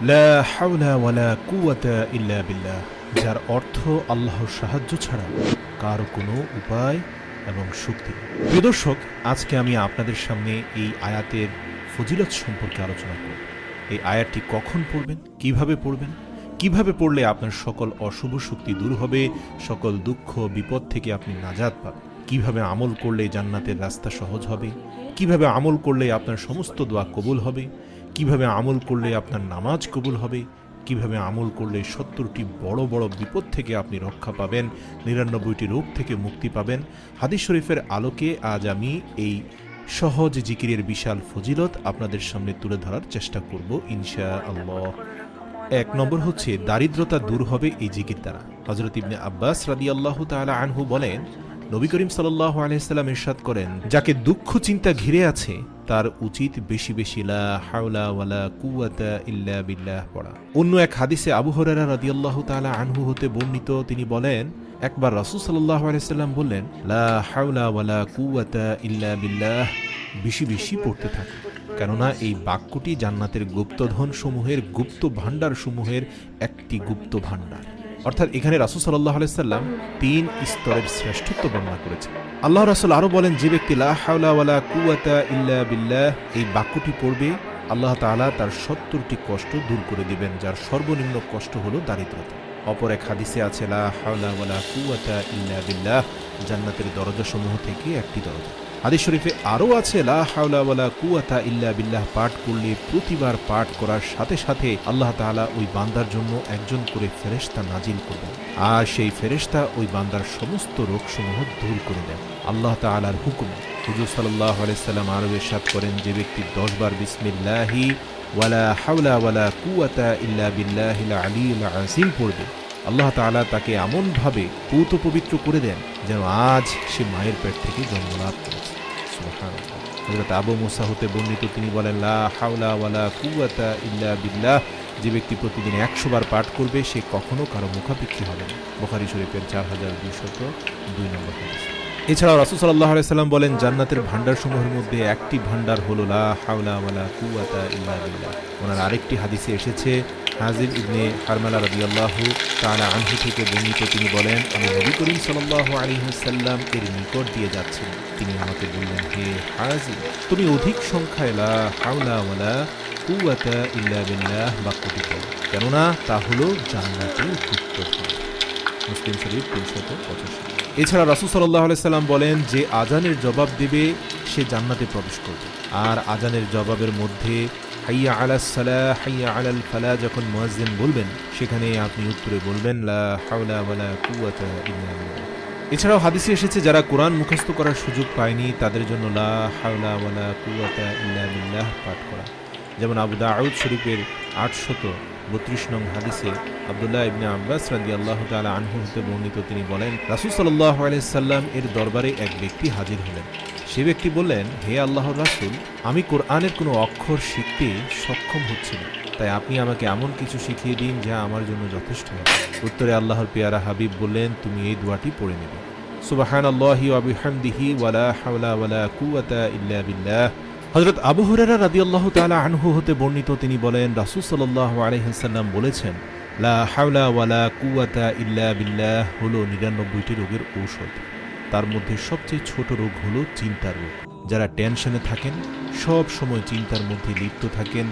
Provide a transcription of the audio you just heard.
লা হাওলা ওয়ালা কুওয়াতা ইল্লা বিল্লাহ, যার অর্থ আল্লাহর সাহায্য ছাড়া কারো কোনো উপায় এবং শক্তি নেই। প্রিয় দর্শক, আজকে আমি আপনাদের সামনে এই আয়াতের ফজিলত সম্পর্কে আলোচনা করব। এই আয়াতটি কখন পড়বেন, কিভাবে পড়লে আপনার সকল অশুভ শক্তি দূর হবে, সকল দুঃখ বিপদ থেকে আপনি নাজাত পাবেন, কিভাবে আমল করলে জান্নাতের রাস্তা সহজ হবে, কিভাবে আমল করলে আপনার সমস্ত দোয়া কবুল হবে, কিভাবে আমল করলে আপনার নামাজ কবুল হবে, কিভাবে আমল করলে ৭০টি বড় বড় বিপদ থেকে আপনি রক্ষা পাবেন, ৯৯টি রোগ থেকে মুক্তি পাবেন। হাদিস শরীফের আলোকে আজ আমি এই সহজ জিকিরের বিশাল ফজিলত আপনাদের সামনে তুলে ধরার চেষ্টা করব ইনশাআল্লাহ। ১ নম্বর হচ্ছে, দারিদ্রতা দূর হবে এই জিকির দ্বারা। হযরত ইবনে আব্বাস রাদিয়াল্লাহু তাআলা আনহু বলেন, নবী করিম সাল্লাল্লাহু আলাইহি সাল্লাম ইরশাদ করেন, যাকে দুঃখ চিন্তা ঘিরে আছে তার উচিত বেশি বেশি লা হাওলা ওয়ালা কুওয়াতা ইল্লা বিল্লাহ পড়া। অন্য এক হাদিসে আবু হুরায়রা রাদিয়াল্লাহু তাআলা আনহু হতে বর্ণিত, তিনি বলেন, একবার রাসূল সাল্লাল্লাহু আলাইহি সাল্লাম বললেন, লা হাওলা ওয়ালা কুওয়াতা ইল্লা বিল্লাহ, বেশি বেশি পড়তে থাকুন, কেননা এই বাক্যটি জান্নাতের গুপ্তধন সমূহের, গুপ্ত ভাণ্ডার সমূহের একটি গুপ্ত ভাণ্ডার। অর্থাৎ এখানে রাসূল সাল্লাল্লাহু আলাইহি সাল্লাম ৩ স্তরের শ্রেষ্ঠত্ব বর্ণনা করেছেন। আল্লাহ রাসূল আরো বলেন, যে ব্যক্তি লা হাওলা ওয়ালা কুওয়াতা ইল্লা বিল্লাহ এই বাক্যটি পড়বে, আল্লাহ তাআলা তার ৭০টি কষ্ট দূর করে দিবেন, যার সর্বনিম্ন কষ্ট হলো দারিদ্রতা। অপর এক হাদিসে আছে, লা হাওলা ওয়ালা কুওয়াতা ইল্লা বিল্লাহ জান্নাতের দরজাসমূহ থেকে একটি দরজা। হাদিস শরীফে আরও আছে, লা হাওলা ওয়ালা কুওয়াতা ইল্লা বিল্লাহ পাঠ করলে প্রতিবার পাঠ করার সাথে সাথে আল্লাহ তাআলা ওই বান্দার জন্য একজন করে ফেরেশতা নাজিল করবেন, আর সেই ফেরেশতা ওই বান্দার সমস্ত রোগসমূহ দূর করে দেন আল্লাহ তাআলার হুকুমে। হুজুর সাল্লাল্লাহু আলাইহি সাল্লাম আরও ইরশাদ করেন, যে ব্যক্তি ১০ বার বিসমিল্লাহি ওয়ালা হাওলা ওয়ালা কুওয়াতা ইল্লা বিল্লাহিল আলিয়্যিল আযীম পড়বে, আল্লাহ তাআলা তাকে এমনভাবে পূত পবিত্র করে দেন যেন আজ সে মায়ের পেট থেকে জন্মলাভ করেছে। সুবহানাল্লাহ। হযরত আবু মুসা হতে বর্ণিত, তিনি বলেন, লা হাওলা ওয়ালা কুওয়াতা ইল্লা বিল্লাহ, যে ব্যক্তি প্রতিদিন ১০০ বার পাঠ করবে সে কখনো কারো মুখাপেক্ষী হবে না। বুখারী শরীফের ৪২০২ নম্বর হাদিস। এছাড়াও রাসূল সাল্লাল্লাহু আলাইহি সাল্লাম বলেন, জান্নাতের ভাণ্ডারসমূহের মধ্যে একটি ভাণ্ডার হলো লা হাওলা ওয়ালা কুওয়াতা ইল্লা বিল্লাহ। ওনার আরেকটি হাদিসে এসেছে, হাজিব ইবনে হারমালা রাদিয়াল্লাহু তাআলা আনহু থেকে বর্ণিত, তিনি বলেন, আমি নবী করিম সাল্লাল্লাহু আলাইহি ওয়াসাল্লাম এর নিকট দিয়ে যাচ্ছিলাম, তিনি আমাকে বললেন, হে হাজিব, তুমি অধিক সংখ্যায় লা হাওলা ওয়ালা কুওয়াতা ইল্লা বিল্লাহ বাক্যটি পড়ো, কেননা তা হলো জান্নাতের গুপ্তধন। মুসলিম শরীফ ৩৮৫। এছাড়া রাসূল সাল্লাল্লাহু আলাইহি সাল্লাম বলেন, যে আজানের জবাব দেবে সে জান্নাতে প্রবেশ করবে। আর আজানের জবাবের মধ্যে হাইয়া আলাস সালাহ, হাইয়া আলাল ফালাহ যখন মুয়াজ্জিন বলবেন, সেখানে আপনি উত্তরে বলবেন, লা হাওলা ওয়ালা কুওয়াতা ইল্লা বিল্লাহ। এছাড়াও হাদিসে এসেছে, যারা কোরআন মুখস্থ করার সুযোগ পায়নি তাদের জন্য লা হাওলা ওয়ালা কুওয়াতা ইল্লা বিল্লাহ পাঠ করা। যেমন আবু দাউদ শরীফের ৮৩২ নং হাদিসে আব্দুল্লাহ ইবনে আব্বাস রাদিয়াল্লাহু তাআলা আনহু হতে বর্ণিত, তিনি বলেন, রাসূল সাল্লাল্লাহু আলাইহি সাল্লাম এর দরবারে এক ব্যক্তি হাজির হলেন। সে ব্যক্তি বললেন, হে আল্লাহর রাসূল, আমি কোরআনের কোনো অক্ষর শিখতে সক্ষম হচ্ছি না, তাই আপনি আমাকে এমন কিছু শিখিয়ে দিন যা আমার জন্য যথেষ্ট হবে। উত্তরে আল্লাহর পেয়ারা হাবিব বললেন, তুমি এই দোয়াটি পড়ে নেবে, সুবহানাল্লাহি ওয়া বিহামদিহি ওয়ালা হাওলা ওয়ালা কুওয়াতা ইল্লা বিল্লাহ। হযরত আবু হুরায়রা রাদিয়াল্লাহু তাআলা আনহু হতে বর্ণিত, তিনি বলেন, রাসূল সাল্লাল্লাহু আলাইহি ওয়াসাল্লাম বলেছেন, লা হাওলা ওয়ালা কুওয়াতা ইল্লা বিল্লাহ হলো ৯৯টি রোগের ঔষধ। তার মধ্যে সবচেয়ে ছোট রোগ হলো চিন্তার রোগ। যারা টেনশনে থাকেন, সব সময় চিন্তার মধ্যে লিপ্ত থাকেন,